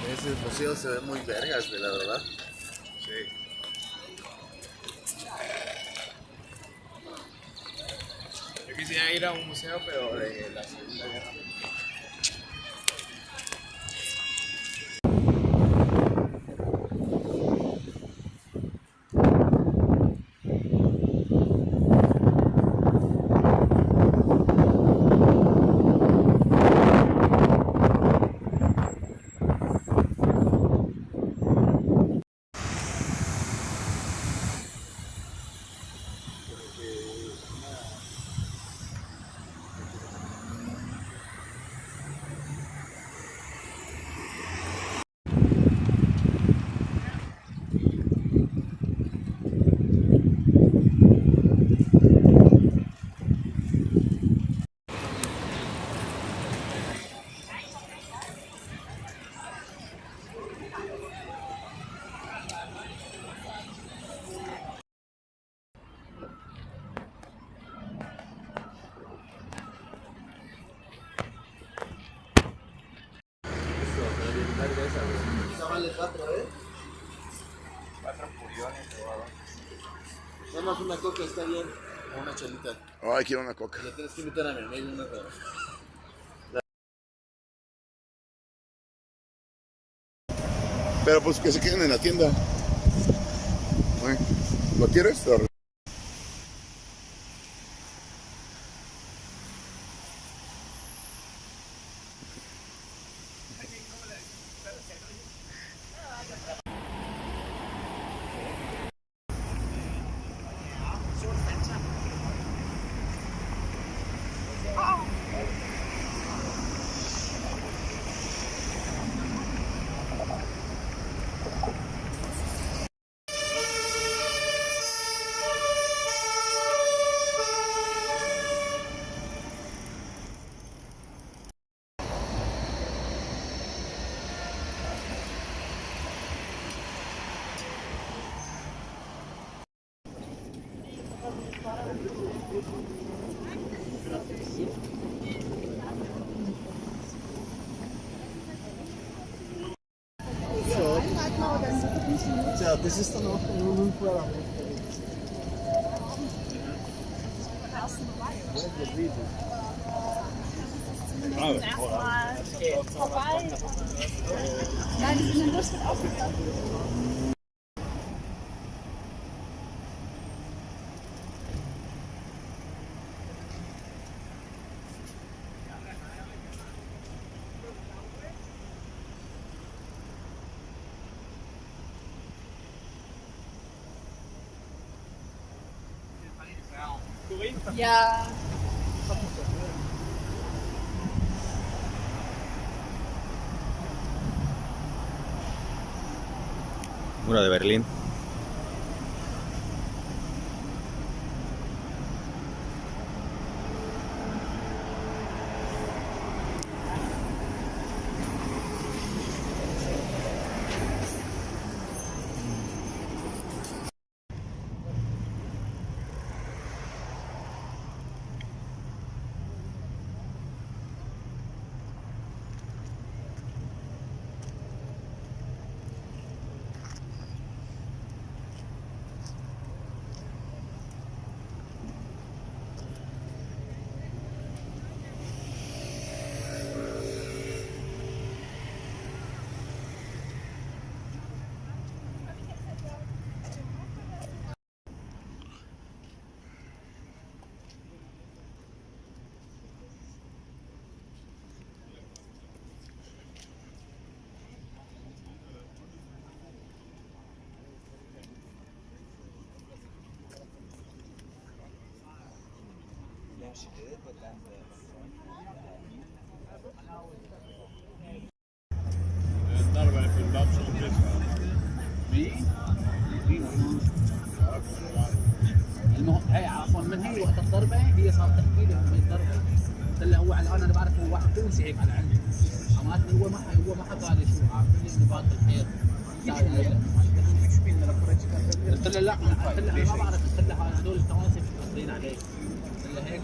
Ese museo se ve muy vergas, la verdad. Sí. Yo quisiera ir a un museo, pero de la Segunda Guerra Mundial. Esa vale 4, ¿eh? 4 puriones, Nada más una coca está bien. O una chelita. Ay, quiero una coca. Le tienes que invitar a mi amigo una cosa. Pero pues que se queden en la tienda. ¿Lo quieres? Tja, das ist dann auch nur ein Programm. Erstmal vorbei. Nein, die sind lustig aufgegangen. Ja. Muro de Berlín. الضربة في الباب شو بتسمع؟ هي عفوا من هي وقت الضربه هي صارت تحكي لي من الضربه قلت له هو الان انا بعرف هو واحد تونسي هيك على عندي عملت هو ما حكى لي شو عارف لي نبات الخير قلت له لا قلت له انا ما بعرف قلت له هذول التوانسه متاثرين عليك قلت له هيك